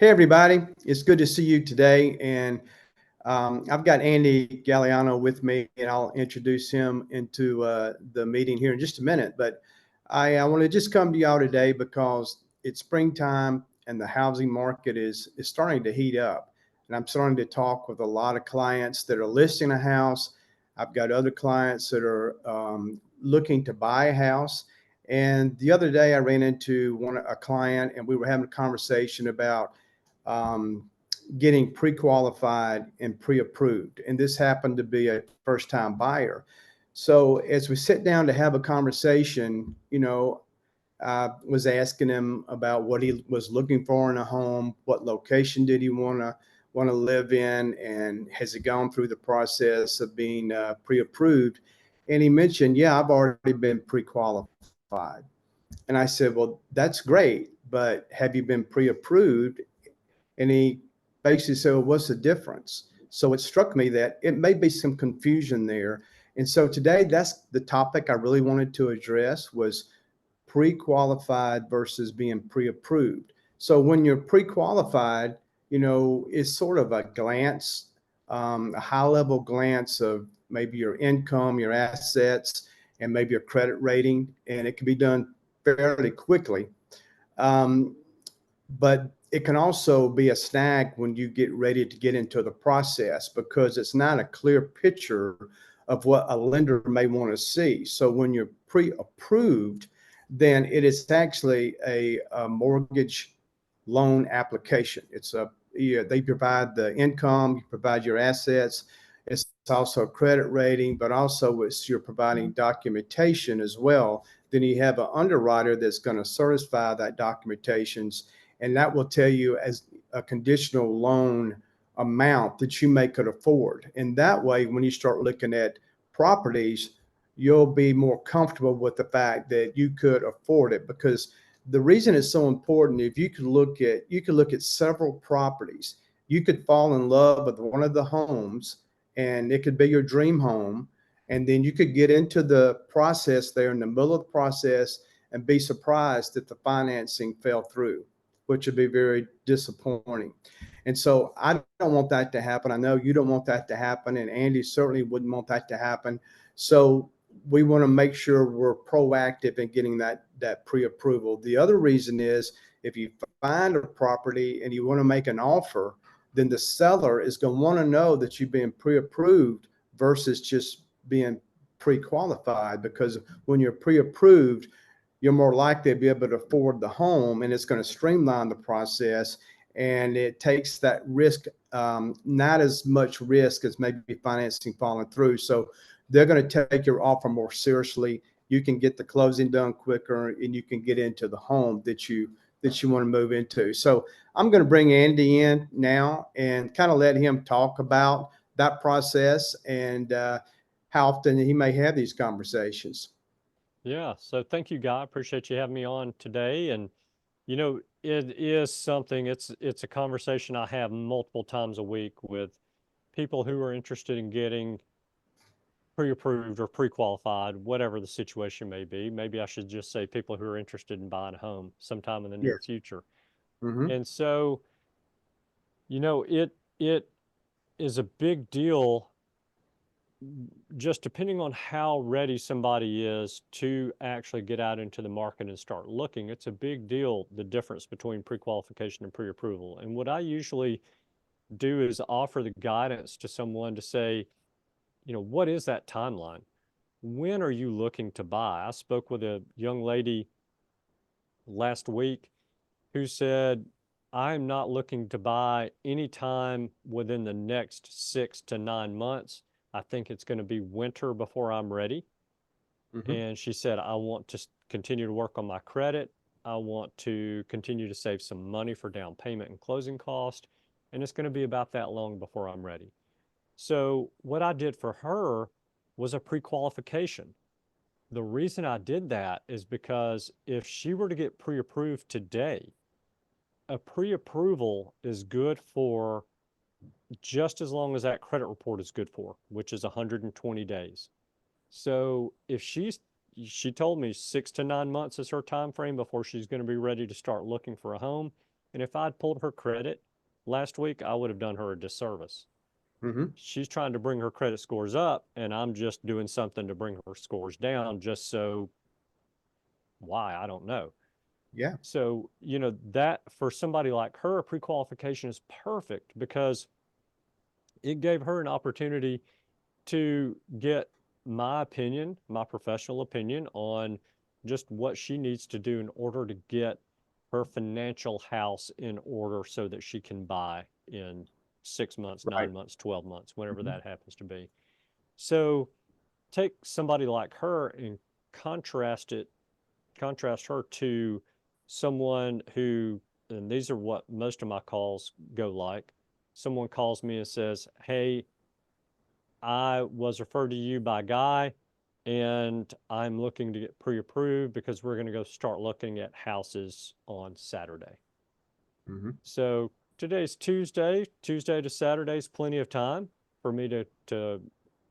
Hey, everybody. It's good to see you today. And I've got Andy Gagliano with me, and I'll introduce him into the meeting here in just a minute. But I want to just come to y'all today because it's springtime and the housing market is starting to heat up. And I'm starting to talk with a lot of clients that are listing a house. I've got other clients that are looking to buy a house. And the other day, I ran into a client, and we were having a conversation about um, getting pre-qualified and pre-approved. And this happened to be a first-time buyer. So as we sit down to have a conversation, I was asking him about what he was looking for in a home, what location did he want to live in, and has he gone through the process of being pre-approved? And he mentioned, yeah, I've already been pre-qualified. And I said, well, that's great, but have you been pre-approved? And he basically said, well, what's the difference? So it struck me that it may be some confusion there. And so today, that's the topic I really wanted to address was pre-qualified versus being pre-approved. So when you're pre-qualified, it's sort of a glance, a high-level glance of maybe your income, your assets, and maybe your credit rating, and it can be done fairly quickly. Um, but it can also be a snag when you get ready to get into the process because it's not a clear picture of what a lender may want to see. So when you're pre-approved, then it is actually a mortgage loan application. They provide the income, you provide your assets. It's also a credit rating, but also you're providing documentation as well. Then you have an underwriter that's going to certify that documentations, and that will tell you as a conditional loan amount that you may could afford. And that way, when you start looking at properties, you'll be more comfortable with the fact that you could afford it. Because the reason it's so important, if you could look at several properties, you could fall in love with one of the homes, and it could be your dream home. And then you could get into the process there in the middle of the process and be surprised that the financing fell through, which would be very disappointing. And so I don't want that to happen. I know you don't want that to happen, and Andy certainly wouldn't want that to happen. So we want to make sure we're proactive in getting that pre-approval. The other reason is if you find a property and you want to make an offer, then the seller is going to want to know that you've been pre-approved versus just being pre-qualified, because when you're pre-approved, you're more likely to be able to afford the home, and it's going to streamline the process, and it takes that risk, not as much risk as maybe financing falling through. So they're going to take your offer more seriously. You can get the closing done quicker, and you can get into the home that you want to move into. So I'm going to bring Andy in now and kind of let him talk about that process and how often he may have these conversations. Yeah, so thank you, Guy. Appreciate you having me on today. And it is something, it's a conversation I have multiple times a week with people who are interested in getting pre-approved or pre-qualified, whatever the situation may be. Maybe I should just say people who are interested in buying a home sometime in the near Yes. future. Mm-hmm. And so, it is a big deal just depending on how ready somebody is to actually get out into the market and start looking. It's a big deal, the difference between pre-qualification and pre-approval. And what I usually do is offer the guidance to someone to say, what is that timeline? When are you looking to buy? I spoke with a young lady last week who said, I'm not looking to buy anytime within the next 6 to 9 months. I think it's going to be winter before I'm ready. Mm-hmm. And she said, I want to continue to work on my credit. I want to continue to save some money for down payment and closing cost. And it's going to be about that long before I'm ready. So what I did for her was a pre-qualification. The reason I did that is because if she were to get pre-approved today, a pre-approval is good for just as long as that credit report is good for, which is 120 days. So if she told me 6 to 9 months is her time frame before she's going to be ready to start looking for a home. And if I'd pulled her credit last week, I would have done her a disservice. Mm-hmm. She's trying to bring her credit scores up, and I'm just doing something to bring her scores down, just so why? I don't know. Yeah. So, that for somebody like her, pre-qualification is perfect because it gave her an opportunity to get my opinion, my professional opinion on just what she needs to do in order to get her financial house in order so that she can buy in 6 months, Right. 9 months, 12 months, whenever Mm-hmm. that happens to be. So take somebody like her and contrast it, contrast her to someone who, and these are what most of my calls go like. Someone calls me and says, "Hey, I was referred to you by Guy, and I'm looking to get pre-approved because we're going to go start looking at houses on Saturday." Mm-hmm. So today's Tuesday. Tuesday to Saturday is plenty of time for me to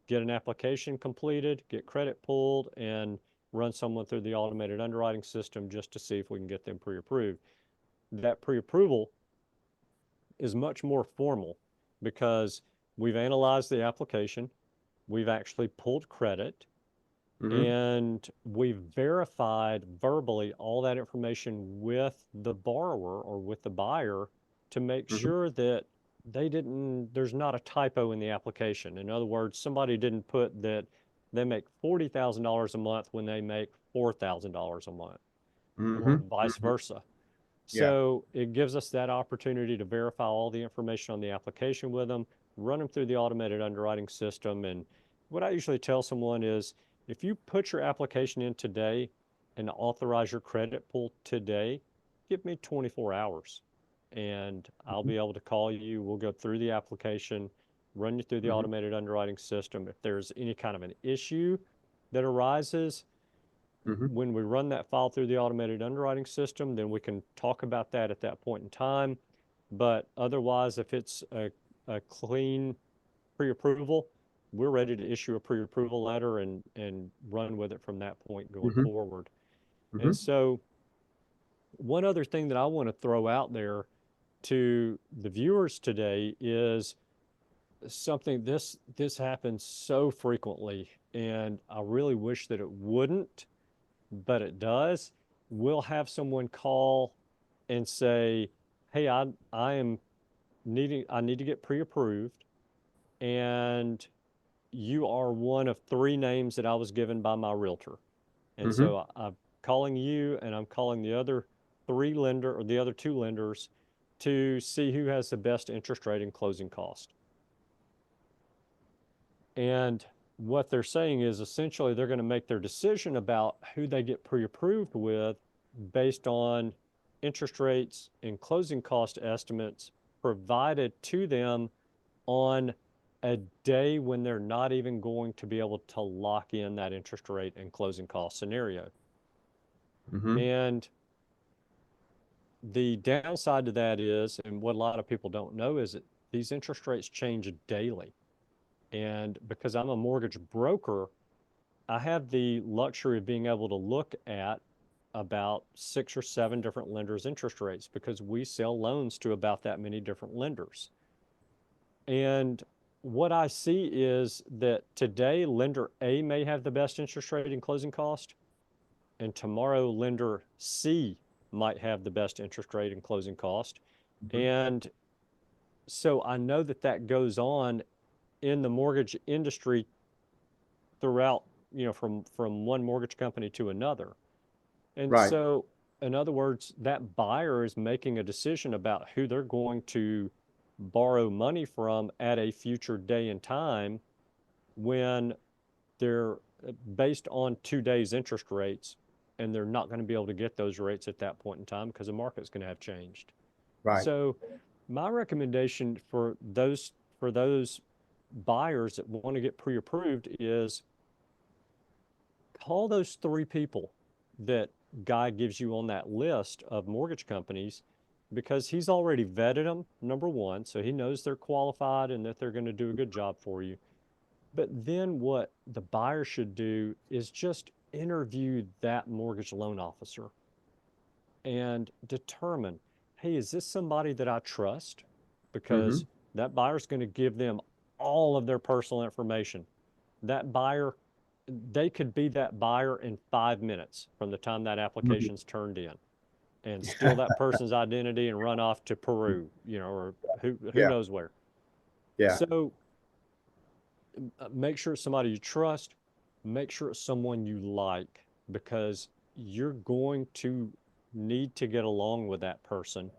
get an application completed, get credit pulled, and run someone through the automated underwriting system just to see if we can get them pre-approved. That pre-approval is much more formal because we've analyzed the application, we've actually pulled credit, Mm-hmm. and we've verified verbally all that information with the borrower or with the buyer to make Mm-hmm. sure that there's not a typo in the application. In other words, somebody didn't put that they make $40,000 a month when they make $4,000 a month, Mm-hmm. or vice Mm-hmm. versa. Yeah. So it gives us that opportunity to verify all the information on the application with them, run them through the automated underwriting system. And what I usually tell someone is if you put your application in today and authorize your credit pull today, give me 24 hours and I'll Mm-hmm. be able to call you. We'll go through the application, run you through the Mm-hmm. automated underwriting system. If there's any kind of an issue that arises, Mm-hmm. when we run that file through the automated underwriting system, then we can talk about that at that point in time. But otherwise, if it's a clean pre-approval, we're ready to issue a pre-approval letter and run with it from that point going Mm-hmm. forward. Mm-hmm. And so one other thing that I want to throw out there to the viewers today is something this happens so frequently, and I really wish that it wouldn't, but it does. We'll have someone call and say, "Hey, I need to get pre-approved, and you are one of three names that I was given by my realtor. And Mm-hmm. so I'm calling you, and I'm calling the other the other two lenders to see who has the best interest rate and closing cost." And what they're saying is essentially they're going to make their decision about who they get pre-approved with based on interest rates and closing cost estimates provided to them on a day when they're not even going to be able to lock in that interest rate and closing cost scenario. Mm-hmm. And the downside to that is, and what a lot of people don't know, is that these interest rates change daily. And because I'm a mortgage broker, I have the luxury of being able to look at about 6 or 7 different lenders' interest rates because we sell loans to about that many different lenders. And what I see is that today lender A may have the best interest rate and closing cost, and tomorrow lender C might have the best interest rate and closing cost. Mm-hmm. And so I know that that goes on in the mortgage industry throughout, from one mortgage company to another. And Right. so, in other words, that buyer is making a decision about who they're going to borrow money from at a future day and time when they're based on today's interest rates, and they're not going to be able to get those rates at that point in time because the market's going to have changed. Right. So, my recommendation for those buyers that want to get pre-approved is call those three people that Guy gives you on that list of mortgage companies because he's already vetted them, number one, so he knows they're qualified and that they're going to do a good job for you. But then what the buyer should do is just interview that mortgage loan officer and determine, hey, is this somebody that I trust? Hmm. Because that buyer's going to give them all of their personal information. That buyer, they could be that buyer in 5 minutes from the time that application's turned in and steal that person's identity and run off to Peru, or who Yeah, knows where. yeah, So make sure it's somebody you trust, make sure it's someone you like, because you're going to need to get along with that person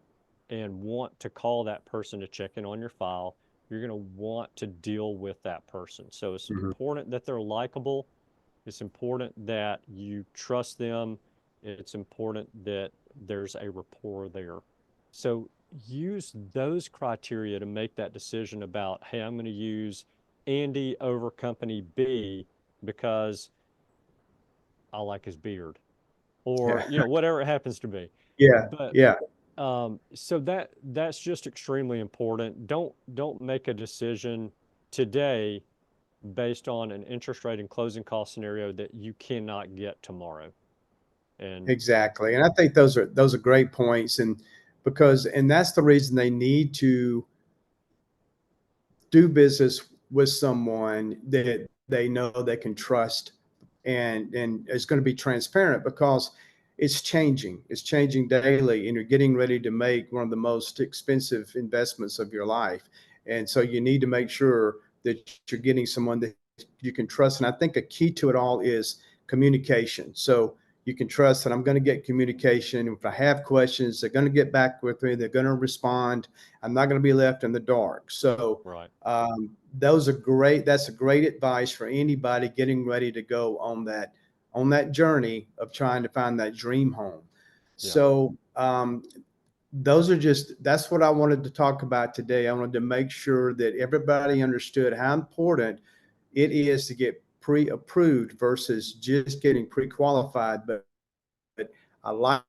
and want to call that person to check in on your file. You're going to want to deal with that person. So it's hmm, important that they're likable. It's important that you trust them. It's important that there's a rapport there. So use those criteria to make that decision about, hey, I'm going to use Andy over company B because I like his beard, or yeah, whatever it happens to be. yeah, But yeah. so that's just extremely important. Don't make a decision today based on an interest rate and closing cost scenario that you cannot get tomorrow. And Exactly. And I think those are great points. And that's the reason they need to do business with someone that they know they can trust and is going to be transparent, because it's changing daily, and you're getting ready to make one of the most expensive investments of your life. And so you need to make sure that you're getting someone that you can trust. And I think a key to it all is communication. So you can trust that I'm going to get communication. If I have questions, they're going to get back with me, they're going to respond. I'm not going to be left in the dark. So right. those are great. That's a great advice for anybody getting ready to go on that journey of trying to find that dream home. Yeah. So that's what I wanted to talk about today. I wanted to make sure that everybody understood how important it is to get pre-approved versus just getting pre-qualified. But I like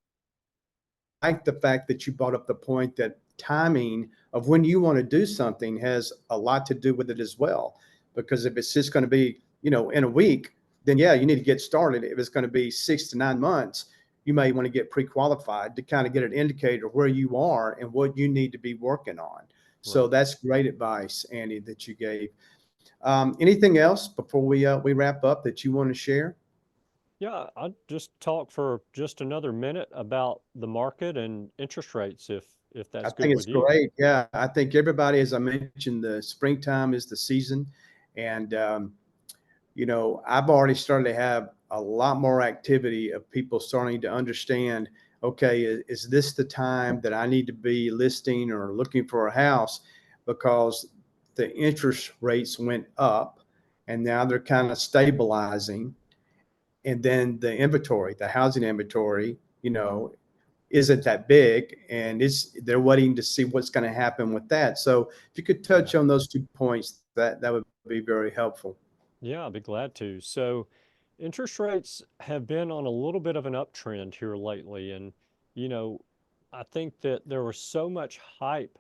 the fact that you brought up the point that timing of when you want to do something has a lot to do with it as well. Because if it's just going to be, in a week, then yeah, you need to get started. If it's going to be 6 to 9 months, you may want to get pre-qualified to kind of get an indicator where you are and what you need to be working on. So Right. that's great advice, Andy, that you gave. Anything else before we wrap up that you want to share? Yeah, I'll just talk for just another minute about the market and interest rates if I that's good think it's with you. great. Yeah, I think everybody, as I mentioned, the springtime is the season, and I've already started to have a lot more activity of people starting to understand. Okay, is this the time that I need to be listing or looking for a house, because the interest rates went up, and now they're kind of stabilizing, and then the housing inventory, isn't that big, and they're waiting to see what's going to happen with that. So if you could Yeah. touch on those 2 points, that would be very helpful. Yeah, I'd be glad to. So interest rates have been on a little bit of an uptrend here lately. And, you know, I think that there was so much hype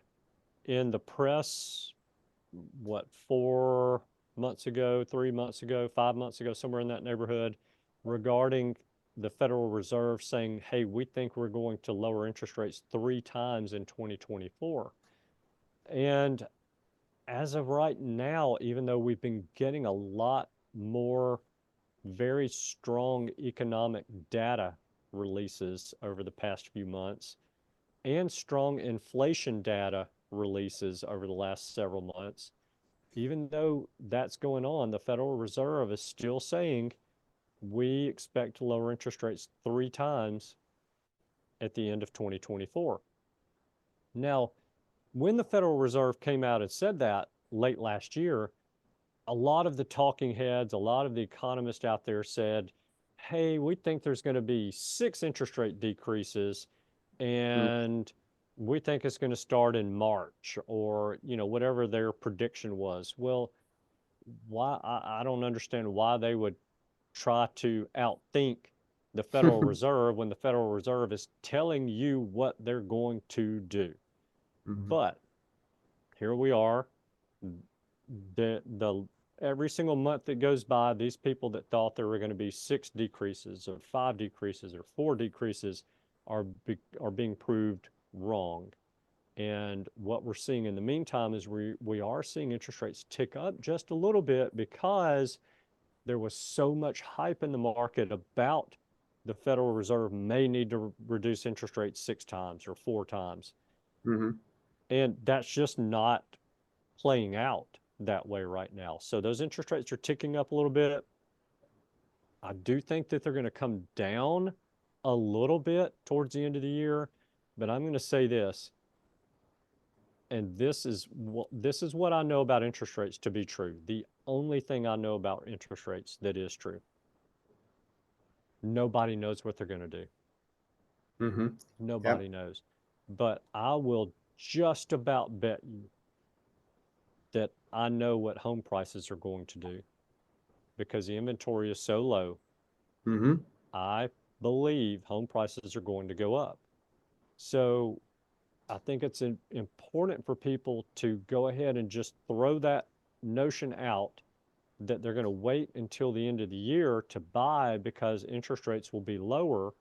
in the press, what, 4 months ago, 3 months ago, 5 months ago, somewhere in that neighborhood, regarding the Federal Reserve saying, hey, we think we're going to lower interest rates 3 times in 2024. And as of right now, even though we've been getting a lot more very strong economic data releases over the past few months and strong inflation data releases over the last several months, even though that's going on, the Federal Reserve is still saying we expect to lower interest rates 3 times at the end of 2024. Now, when the Federal Reserve came out and said that late last year, a lot of the talking heads, a lot of the economists out there said, hey, we think there's going to be 6 interest rate decreases, Mm, and we think it's going to start in March, or whatever their prediction was. Well, why I don't understand why they would try to outthink the Federal Reserve when the Federal Reserve is telling you what they're going to do. mhm, But here we are. The every single month that goes by, these people that thought there were going to be 6 decreases or 5 decreases or 4 decreases are being proved wrong. And what we're seeing in the meantime is we are seeing interest rates tick up just a little bit because there was so much hype in the market about the Federal Reserve may need to reduce interest rates 6 times or 4 times. Mm-hmm. And that's just not playing out that way right now. So those interest rates are ticking up a little bit. I do think that they're going to come down a little bit towards the end of the year, but I'm going to say this, and this is what I know about interest rates to be true. The only thing I know about interest rates that is true. Nobody knows what they're going to do. Mm-hmm. Nobody Yep. knows. But I will just about bet you that I know what home prices are going to do because the inventory is so low. Mm-hmm. I believe home prices are going to go up. So I think it's important for people to go ahead and just throw that notion out that they're going to wait until the end of the year to buy because interest rates will be lower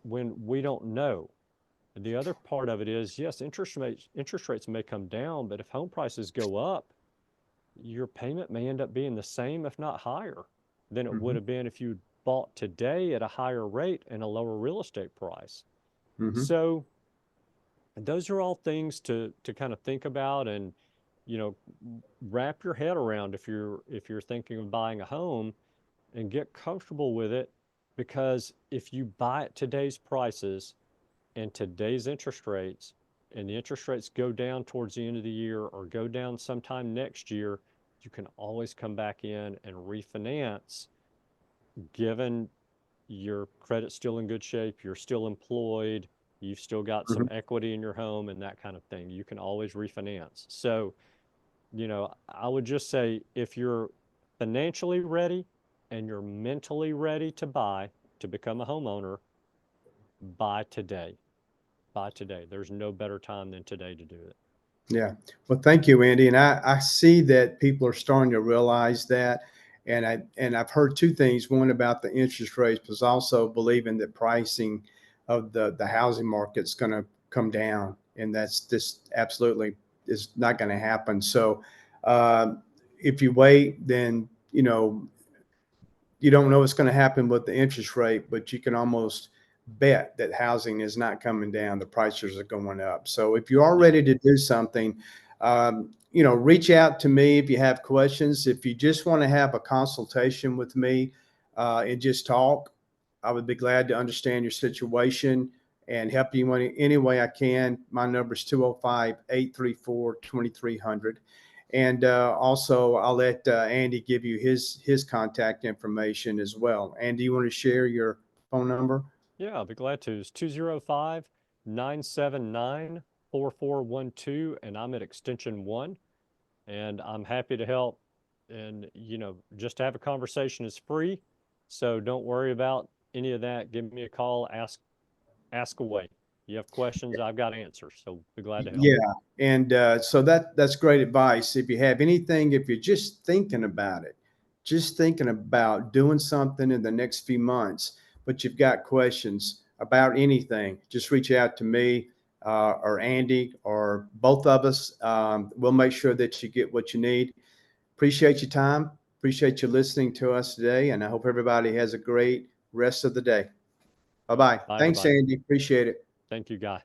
when we don't know. And the other part of it is, yes, interest rates may come down, but if home prices go up, your payment may end up being the same, if not higher, than it would Mm-hmm. have been if you bought today at a higher rate and a lower real estate price. Mm-hmm. So those are all things to kind of think about and, you know, wrap your head around if you're thinking of buying a home and get comfortable with it. Because if you buy at today's prices and today's interest rates, and the interest rates go down towards the end of the year or go down sometime next year, you can always come back in and refinance, given your credit's still in good shape, you're still employed, you've still got some Mm-hmm. equity in your home and that kind of thing. You can always refinance. So, you know, I would just say if you're financially ready and you're mentally ready to buy, to become a homeowner, buy today. Buy today. There's no better time than today to do it. Yeah. Well, thank you, Andy. And I see that people are starting to realize that. I've heard two things. One about the interest rates, but also believing that pricing of the housing market's going to come down. And that's just absolutely is not going to happen. So uh, if you wait, then, you don't know what's going to happen with the interest rate, but you can almost bet that housing is not coming down. The prices are going up. So if you are Yeah. ready to do something, reach out to me if you have questions. If you just want to have a consultation with me and just talk, I would be glad to understand your situation and help you any way I can. My number is 205-834-2300. And also, I'll let Andy give you his contact information as well. Andy, you want to share your phone number? Yeah, I'll be glad to. It's 205-979-4412, and I'm at extension 1, and I'm happy to help. And, you know, just to have a conversation is free. So don't worry about any of that. Give me a call, ask away. You have questions, I've got answers. So be glad to help. Yeah, and so that's great advice. If you have anything, if you're just thinking about it, just thinking about doing something in the next few months, but you've got questions about anything, just reach out to me or Andy or both of us. We'll make sure that you get what you need. Appreciate your time. Appreciate you listening to us today, and I hope everybody has a great rest of the day. Bye bye. Bye, Thanks, everybody. Andy. Appreciate it. Thank you, Guy.